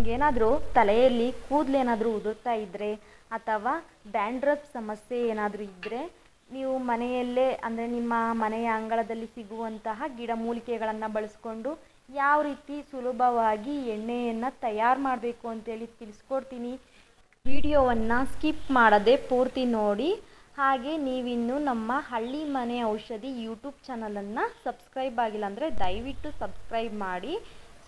ನಿಮಗೇನಾದರೂ ತಲೆಯಲ್ಲಿ ಕೂದಲೇನಾದರೂ ಉದುರ್ತಾ ಇದ್ದರೆ ಅಥವಾ ಡ್ಯಾಂಡ್ರಫ್ ಸಮಸ್ಯೆ ಏನಾದರೂ ಇದ್ದರೆ ನೀವು ಮನೆಯಲ್ಲೇ ಅಂದರೆ ನಿಮ್ಮ ಮನೆಯ ಅಂಗಳದಲ್ಲಿ ಸಿಗುವಂತಹ ಗಿಡಮೂಲಿಕೆಗಳನ್ನು ಬಳಸ್ಕೊಂಡು ಯಾವ ರೀತಿ ಸುಲಭವಾಗಿ ಎಣ್ಣೆಯನ್ನು ತಯಾರು ಮಾಡಬೇಕು ಅಂತೇಳಿ ತಿಳಿಸ್ಕೊಡ್ತೀನಿ. ವಿಡಿಯೋವನ್ನು ಸ್ಕಿಪ್ ಮಾಡದೆ ಪೂರ್ತಿ ನೋಡಿ. ಹಾಗೆ ನೀವಿನ್ನು ನಮ್ಮ ಹಳ್ಳಿ ಮನೆ ಔಷಧಿ ಯೂಟ್ಯೂಬ್ ಚಾನಲನ್ನು ಸಬ್ಸ್ಕ್ರೈಬ್ ಆಗಿಲ್ಲ ಅಂದರೆ ದಯವಿಟ್ಟು ಸಬ್ಸ್ಕ್ರೈಬ್ ಮಾಡಿ.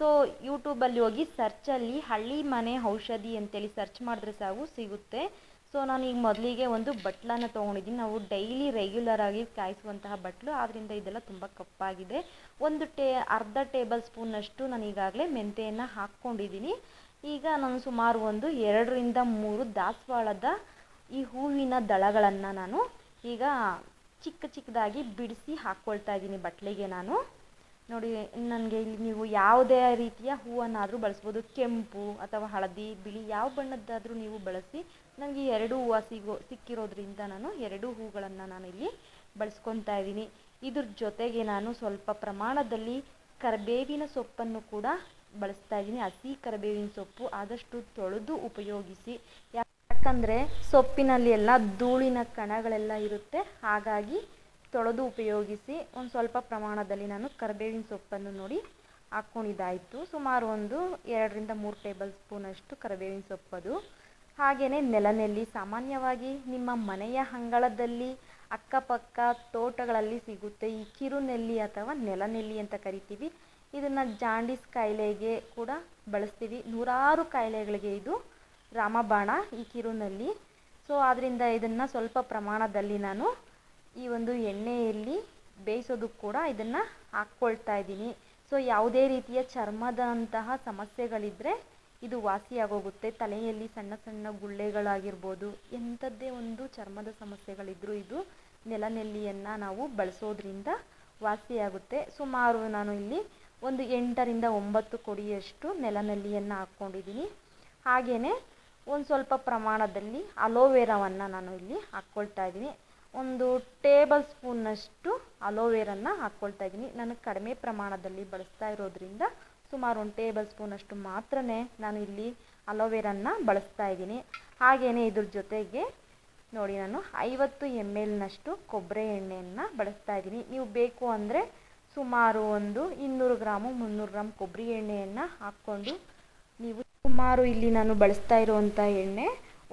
ಸೊ ಯೂಟ್ಯೂಬಲ್ಲಿ ಹೋಗಿ ಸರ್ಚಲ್ಲಿ ಹಳ್ಳಿ ಮನೆ ಔಷಧಿ ಅಂತೇಳಿ ಸರ್ಚ್ ಮಾಡಿದ್ರೆ ಸಾಕು ಸಿಗುತ್ತೆ. ಸೊ ನಾನು ಈಗ ಮೊದಲಿಗೆ ಒಂದು ಬಟ್ಲನ್ನು ತೊಗೊಂಡಿದ್ದೀನಿ. ನಾವು ಡೈಲಿ ರೆಗ್ಯುಲರ್ ಆಗಿ ಕಾಯಿಸುವಂತಹ ಬಟ್ಲು, ಆದ್ದರಿಂದ ಇದೆಲ್ಲ ತುಂಬ ಕಪ್ಪಾಗಿದೆ. ಅರ್ಧ ಟೇಬಲ್ ಸ್ಪೂನಷ್ಟು ನಾನು ಈಗಾಗಲೇ ಮೆಂತೆಯನ್ನು ಹಾಕ್ಕೊಂಡಿದ್ದೀನಿ. ಈಗ ನಾನು ಸುಮಾರು ಒಂದು 2ರಿಂದ 3 ದಾಸವಾಳದ ಈ ಹೂವಿನ ದಳಗಳನ್ನು ನಾನು ಈಗ ಚಿಕ್ಕದಾಗಿ ಬಿಡಿಸಿ ಹಾಕ್ಕೊಳ್ತಾ ಇದ್ದೀನಿ ಬಟ್ಲಿಗೆ. ನಾನು ನೋಡಿ, ನನಗೆ ಇಲ್ಲಿ ನೀವು ಯಾವುದೇ ರೀತಿಯ ಹೂವನ್ನಾದರೂ ಬಳಸ್ಬೋದು. ಕೆಂಪು ಅಥವಾ ಹಳದಿ, ಬಿಳಿ ಯಾವ ಬಣ್ಣದ್ದಾದರೂ ನೀವು ಬಳಸಿ. ನನಗೆ 2 ಹೂವು ಸಿಕ್ಕಿರೋದ್ರಿಂದ ನಾನು 2 ಹೂಗಳನ್ನು ನಾನು ಇಲ್ಲಿ ಬಳಸ್ಕೊತಾ ಇದ್ದೀನಿ. ಇದ್ರ ಜೊತೆಗೆ ನಾನು ಸ್ವಲ್ಪ ಪ್ರಮಾಣದಲ್ಲಿ ಕರಿಬೇವಿನ ಸೊಪ್ಪನ್ನು ಕೂಡ ಬಳಸ್ತಾ ಇದ್ದೀನಿ. ಹಸಿ ಕರಿಬೇವಿನ ಸೊಪ್ಪು ಆದಷ್ಟು ತೊಳೆದು ಉಪಯೋಗಿಸಿ. ಯಾಕಂದರೆ ಸೊಪ್ಪಿನಲ್ಲಿ ಎಲ್ಲ ಧೂಳಿನ ಕಣಗಳೆಲ್ಲ ಇರುತ್ತೆ, ಹಾಗಾಗಿ ತೊಳೆದು ಉಪಯೋಗಿಸಿ. ಒಂದು ಸ್ವಲ್ಪ ಪ್ರಮಾಣದಲ್ಲಿ ನಾನು ಕರಿಬೇವಿನ ಸೊಪ್ಪನ್ನು ನೋಡಿ ಹಾಕ್ಕೊಂಡಿದ್ದಾಯಿತು. ಸುಮಾರು ಒಂದು 2ರಿಂದ 3 ಟೇಬಲ್ ಸ್ಪೂನಷ್ಟು ಕರಿಬೇವಿನ ಸೊಪ್ಪದು. ಹಾಗೆಯೇ ನೆಲನೆಲ್ಲಿ, ಸಾಮಾನ್ಯವಾಗಿ ನಿಮ್ಮ ಮನೆಯ ಅಂಗಳದಲ್ಲಿ ಅಕ್ಕಪಕ್ಕ ತೋಟಗಳಲ್ಲಿ ಸಿಗುತ್ತೆ ಈ ಕಿರುನೆಲ್ಲಿ ಅಥವಾ ನೆಲನೆಲ್ಲಿ ಅಂತ ಕರಿತೀವಿ. ಇದನ್ನು ಜಾಂಡೀಸ್ ಕಾಯಿಲೆಗೆ ಕೂಡ ಬಳಸ್ತೀವಿ. ನೂರಾರು ಕಾಯಿಲೆಗಳಿಗೆ ಇದು ರಾಮಬಾಣ, ಈ ಕಿರುನೆಲ್ಲಿ. ಸೊ ಆದ್ದರಿಂದ ಇದನ್ನು ಸ್ವಲ್ಪ ಪ್ರಮಾಣದಲ್ಲಿ ನಾನು ಈ ಒಂದು ಎಣ್ಣೆಯಲ್ಲಿ ಬೇಯಿಸೋದಕ್ಕೆ ಕೂಡ ಇದನ್ನು ಹಾಕ್ಕೊಳ್ತಾ ಇದ್ದೀನಿ. ಸೊ ಯಾವುದೇ ರೀತಿಯ ಚರ್ಮದಂತಹ ಸಮಸ್ಯೆಗಳಿದ್ದರೆ ಇದು ವಾಸಿಯಾಗೋಗುತ್ತೆ. ತಲೆಯಲ್ಲಿ ಸಣ್ಣ ಸಣ್ಣ ಗುಳ್ಳೆಗಳಾಗಿರ್ಬೋದು, ಎಂಥದ್ದೇ ಒಂದು ಚರ್ಮದ ಸಮಸ್ಯೆಗಳಿದ್ದರೂ ಇದು ನೆಲನೆಲ್ಲಿಯನ್ನು ನಾವು ಬಳಸೋದ್ರಿಂದ ವಾಸಿಯಾಗುತ್ತೆ. ಸುಮಾರು ನಾನು ಇಲ್ಲಿ ಒಂದು 8ರಿಂದ 9 ಕೊಡಿಯಷ್ಟು ನೆಲನೆಲ್ಲಿಯನ್ನು ಹಾಕ್ಕೊಂಡಿದ್ದೀನಿ. ಹಾಗೆಯೇ ಒಂದು ಸ್ವಲ್ಪ ಪ್ರಮಾಣದಲ್ಲಿ ಅಲೋವೆರಾವನ್ನು ನಾನು ಇಲ್ಲಿ ಹಾಕ್ಕೊಳ್ತಾ ಇದ್ದೀನಿ. ಒಂದು ಟೇಬಲ್ ಸ್ಪೂನ್ನಷ್ಟು ಅಲೋವೆರನ್ನು ಹಾಕ್ಕೊಳ್ತಾ ಇದ್ದೀನಿ. ನಾನು ಕಡಿಮೆ ಪ್ರಮಾಣದಲ್ಲಿ ಬಳಸ್ತಾ ಇರೋದ್ರಿಂದ ಸುಮಾರು 1 ಟೇಬಲ್ ಸ್ಪೂನಷ್ಟು ಮಾತ್ರ ನಾನು ಇಲ್ಲಿ ಅಲೋವೆರನ್ನು ಬಳಸ್ತಾ ಇದ್ದೀನಿ. ಹಾಗೆಯೇ ಇದ್ರ ಜೊತೆಗೆ ನೋಡಿ, ನಾನು 50 ml ಕೊಬ್ಬರಿ ಎಣ್ಣೆಯನ್ನು ಬಳಸ್ತಾ ಇದ್ದೀನಿ. ನೀವು ಬೇಕು ಅಂದರೆ ಸುಮಾರು ಒಂದು 200 ಗ್ರಾಮು 300 ಗ್ರಾಮ್ ಕೊಬ್ಬರಿ ಎಣ್ಣೆಯನ್ನು ಹಾಕ್ಕೊಂಡು ನೀವು ಸುಮಾರು ಇಲ್ಲಿ ನಾನು ಬಳಸ್ತಾ ಇರುವಂಥ ಎಣ್ಣೆ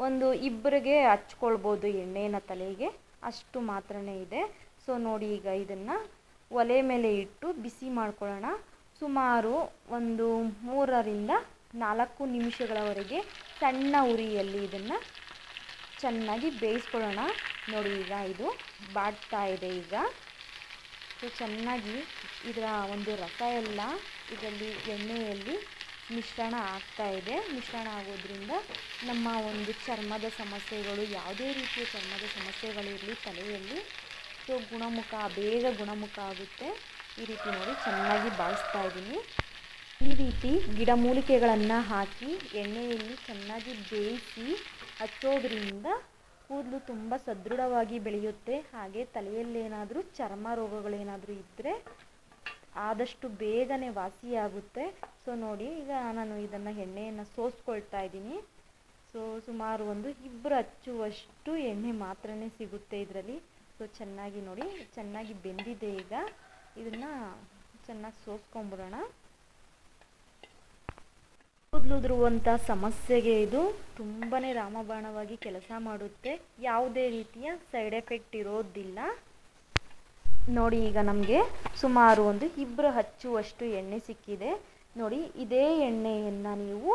ಒಂದು 2ರಿಗೆ ಹಚ್ಕೊಳ್ಬೋದು ಎಣ್ಣೆನ ತಲೆಗೆ, ಅಷ್ಟು ಮಾತ್ರ ಇದೆ. ಸೊ ನೋಡಿ, ಈಗ ಇದನ್ನು ಒಲೆ ಮೇಲೆ ಇಟ್ಟು ಬಿಸಿ ಮಾಡ್ಕೊಳ್ಳೋಣ. ಸುಮಾರು ಒಂದು 3ರಿಂದ 4 ನಿಮಿಷಗಳವರೆಗೆ ಸಣ್ಣ ಉರಿಯಲ್ಲಿ ಇದನ್ನು ಚೆನ್ನಾಗಿ ಬೇಯಿಸ್ಕೊಳ್ಳೋಣ. ನೋಡಿ, ಈಗ ಇದು ಬಾಡ್ತಾ ಇದೆ. ಈಗ ಸೊ ಚೆನ್ನಾಗಿ ಇದರ ಒಂದು ರಸ ಎಲ್ಲ ಇದರಲ್ಲಿ ಎಣ್ಣೆಯಲ್ಲಿ ಮಿಶ್ರಣ ಆಗ್ತಾ ಇದೆ. ಮಿಶ್ರಣ ಆಗೋದ್ರಿಂದ ನಮ್ಮ ಒಂದು ಚರ್ಮದ ಸಮಸ್ಯೆಗಳು, ಯಾವುದೇ ರೀತಿಯ ಚರ್ಮದ ಸಮಸ್ಯೆಗಳಿರಲಿ ತಲೆಯಲ್ಲಿ, ಸೊ ಬೇಗ ಗುಣಮುಖ ಆಗುತ್ತೆ. ಈ ರೀತಿ ನೋಡಿ ಚೆನ್ನಾಗಿ ಬಾಳಿಸ್ತಾ ಇದ್ದೀನಿ. ಈ ರೀತಿ ಗಿಡಮೂಲಿಕೆಗಳನ್ನು ಹಾಕಿ ಎಣ್ಣೆಯಲ್ಲಿ ಚೆನ್ನಾಗಿ ಬೇಯಿಸಿ ಹಚ್ಚೋದ್ರಿಂದ ಕೂದಲು ತುಂಬ ಸದೃಢವಾಗಿ ಬೆಳೆಯುತ್ತೆ. ಹಾಗೆ ತಲೆಯಲ್ಲೇನಾದರೂ ಚರ್ಮ ರೋಗಗಳೇನಾದರೂ ಇದ್ದರೆ ಆದಷ್ಟು ಬೇಗನೆ ವಾಸಿಯಾಗುತ್ತೆ. ಸೊ ನೋಡಿ, ಈಗ ನಾನು ಇದನ್ನು ಎಣ್ಣೆಯನ್ನು ಸೋಸ್ಕೊಳ್ತಾ ಇದ್ದೀನಿ. ಸೊ ಸುಮಾರು ಒಂದು 2 ಹಚ್ಚುವಷ್ಟು ಎಣ್ಣೆ ಮಾತ್ರ ಸಿಗುತ್ತೆ ಇದರಲ್ಲಿ. ಸೊ ಚೆನ್ನಾಗಿ ನೋಡಿ, ಚೆನ್ನಾಗಿ ಬೆಂದಿದೆ. ಈಗ ಇದನ್ನು ಚೆನ್ನಾಗಿ ಸೋಸ್ಕೊಂಡ್ಬಿಡೋಣ. ಕೂದಲುದುರುವಂಥ ಸಮಸ್ಯೆಗೆ ಇದು ತುಂಬಾ ರಾಮಬಾಣವಾಗಿ ಕೆಲಸ ಮಾಡುತ್ತೆ. ಯಾವುದೇ ರೀತಿಯ ಸೈಡ್ ಎಫೆಕ್ಟ್ ಇರೋದಿಲ್ಲ. ನೋಡಿ, ಈಗ ನಮಗೆ ಸುಮಾರು ಒಂದು 2 ಹಚ್ಚುವಷ್ಟು ಎಣ್ಣೆ ಸಿಕ್ಕಿದೆ. ನೋಡಿ, ಇದೇ ಎಣ್ಣೆಯನ್ನು ನೀವು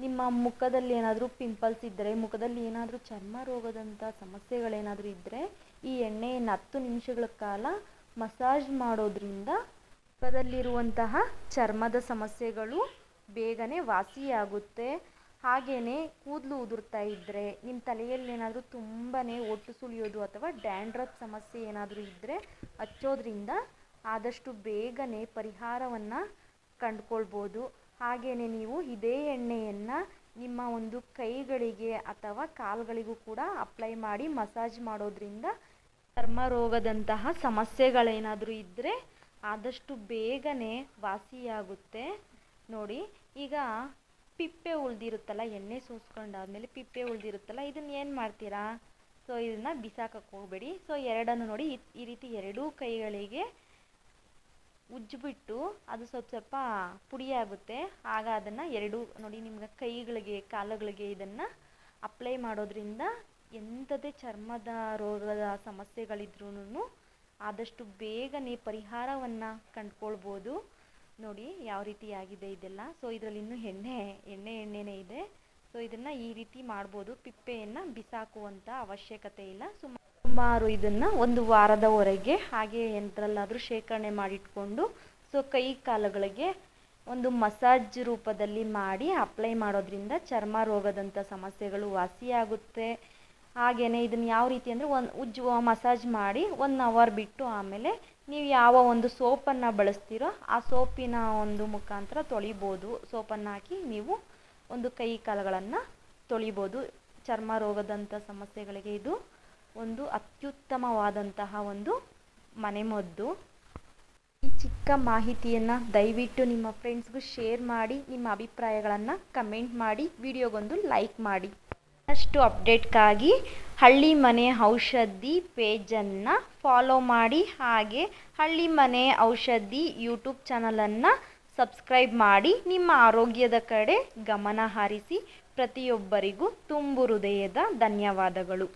ನಿಮ್ಮ ಮುಖದಲ್ಲಿ ಏನಾದರೂ ಪಿಂಪಲ್ಸ್ ಇದ್ದರೆ, ಮುಖದಲ್ಲಿ ಏನಾದರೂ ಚರ್ಮ ರೋಗದಂಥ ಸಮಸ್ಯೆಗಳೇನಾದರೂ ಇದ್ದರೆ ಈ ಎಣ್ಣೆಯನ್ನು 10 ನಿಮಿಷಗಳ ಕಾಲ ಮಸಾಜ್ ಮಾಡೋದ್ರಿಂದ ಮುಖದಲ್ಲಿರುವಂತಹ ಚರ್ಮದ ಸಮಸ್ಯೆಗಳು ಬೇಗನೆ ವಾಸಿಯಾಗುತ್ತೆ. ಹಾಗೆಯೇ ಕೂದಲು ಉದುರ್ತಾ ಇದ್ದರೆ, ನಿಮ್ಮ ತಲೆಯಲ್ಲಿ ಏನಾದರೂ ತುಂಬಾ ಒಟ್ಟು ಸುಳಿಯೋದು ಅಥವಾ ಡ್ಯಾಂಡ್ರಫ್ ಸಮಸ್ಯೆ ಏನಾದರೂ ಇದ್ದರೆ ಹಚ್ಚೋದ್ರಿಂದ ಆದಷ್ಟು ಬೇಗನೆ ಪರಿಹಾರವನ್ನು ಕಂಡುಕೊಳ್ಬೋದು. ಹಾಗೆಯೇ ನೀವು ಇದೇ ಎಣ್ಣೆಯನ್ನು ನಿಮ್ಮ ಒಂದು ಕೈಗಳಿಗೆ ಅಥವಾ ಕಾಲುಗಳಿಗೂ ಕೂಡ ಅಪ್ಲೈ ಮಾಡಿ ಮಸಾಜ್ ಮಾಡೋದ್ರಿಂದ ಚರ್ಮ ರೋಗದಂತಹ ಸಮಸ್ಯೆಗಳೇನಾದರೂ ಇದ್ದರೆ ಆದಷ್ಟು ಬೇಗನೆ ವಾಸಿಯಾಗುತ್ತೆ. ನೋಡಿ, ಈಗ ಉಳಿದಿರುತ್ತಲ್ಲ, ಎಣ್ಣೆ ಸೋಸ್ಕೊಂಡಾದ್ಮೇಲೆ ಪಿಪ್ಪೆ ಉಳಿದಿರುತ್ತಲ್ಲ, ಇದನ್ನ ಏನು ಮಾಡ್ತೀರಾ? ಸೊ ಇದನ್ನು ಬಿಸಾಕಕ್ಕೆ ಹೋಗಬೇಡಿ. ಸೊ ಎರಡನ್ನು ನೋಡಿ ಈ ರೀತಿ ಎರಡೂ ಕೈಗಳಿಗೆ ಉಜ್ಜಿಬಿಟ್ಟು ಅದು ಸ್ವಲ್ಪ ಸ್ವಲ್ಪ ಪುಡಿಯಾಗುತ್ತೆ. ಆಗ ಅದನ್ನು ಎರಡೂ ನೋಡಿ ನಿಮ್ಗೆ ಕೈಗಳಿಗೆ ಕಾಲುಗಳಿಗೆ ಇದನ್ನು ಅಪ್ಲೈ ಮಾಡೋದ್ರಿಂದ ಎಂಥದೇ ಚರ್ಮದ ರೋಗದ ಸಮಸ್ಯೆಗಳಿದ್ರೂ ಆದಷ್ಟು ಬೇಗನೆ ಪರಿಹಾರವನ್ನು ಕಂಡುಕೊಳ್ಬೋದು. ನೋಡಿ ಯಾವ ರೀತಿ ಆಗಿದೆ ಇದೆಲ್ಲ. ಸೊ ಇದರಲ್ಲಿ ಇನ್ನೂ ಎಣ್ಣೆನೇ ಇದೆ. ಸೊ ಇದನ್ನು ಈ ರೀತಿ ಮಾಡ್ಬೋದು. ಪಿಪ್ಪೆಯನ್ನು ಬಿಸಾಕುವಂಥ ಅವಶ್ಯಕತೆ ಇಲ್ಲ. ಸುಮಾರು ಇದನ್ನು ಒಂದು ವಾರದವರೆಗೆ ಹಾಗೆ ಎಂದರಲ್ಲಾದರೂ ಶೇಖರಣೆ ಮಾಡಿಟ್ಕೊಂಡು ಸೊ ಕೈ ಕಾಲುಗಳಿಗೆ ಒಂದು ಮಸಾಜ್ ರೂಪದಲ್ಲಿ ಮಾಡಿ ಅಪ್ಲೈ ಮಾಡೋದ್ರಿಂದ ಚರ್ಮ ರೋಗದಂಥ ಸಮಸ್ಯೆಗಳು ವಾಸಿಯಾಗುತ್ತೆ. ಹಾಗೆಯೇ ಇದನ್ನು ಯಾವ ರೀತಿ ಅಂದರೆ ಮಸಾಜ್ ಮಾಡಿ 1 ಅವರ್ ಬಿಟ್ಟು ಆಮೇಲೆ ನೀವು ಯಾವ ಒಂದು ಸೋಪನ್ನು ಬಳಸ್ತೀರೋ ಆ ಸೋಪಿನ ಒಂದು ಮುಖಾಂತರ ತೊಳಿಬೋದು. ಸೋಪನ್ನು ಹಾಕಿ ನೀವು ಒಂದು ಕೈ ಕಾಲುಗಳನ್ನು ತೊಳಿಬೋದು. ಚರ್ಮ ರೋಗದಂಥ ಸಮಸ್ಯೆಗಳಿಗೆ ಇದು ಒಂದು ಅತ್ಯುತ್ತಮವಾದಂತಹ ಒಂದು ಮನೆಮದ್ದು. ಈ ಚಿಕ್ಕ ಮಾಹಿತಿಯನ್ನು ದಯವಿಟ್ಟು ನಿಮ್ಮ ಫ್ರೆಂಡ್ಸ್ಗೂ ಶೇರ್ ಮಾಡಿ, ನಿಮ್ಮ ಅಭಿಪ್ರಾಯಗಳನ್ನು ಕಮೆಂಟ್ ಮಾಡಿ, ವಿಡಿಯೋಗೊಂದು ಲೈಕ್ ಮಾಡಿ. ಇನ್ನಷ್ಟು ಅಪ್ಡೇಟ್ಗಾಗಿ ಹಳ್ಳಿ ಮನೆ ಔಷಧಿ ಪೇಜನ್ನು ಫಾಲೋ ಮಾಡಿ. ಹಾಗೆ ಹಳ್ಳಿ ಮನೆ ಔಷಧಿ ಯೂಟ್ಯೂಬ್ ಚಾನಲನ್ನು ಸಬ್ಸ್ಕ್ರೈಬ್ ಮಾಡಿ. ನಿಮ್ಮ ಆರೋಗ್ಯದ ಕಡೆ ಗಮನ ಹರಿಸಿ. ಪ್ರತಿಯೊಬ್ಬರಿಗೂ ತುಂಬು ಹೃದಯದ ಧನ್ಯವಾದಗಳು.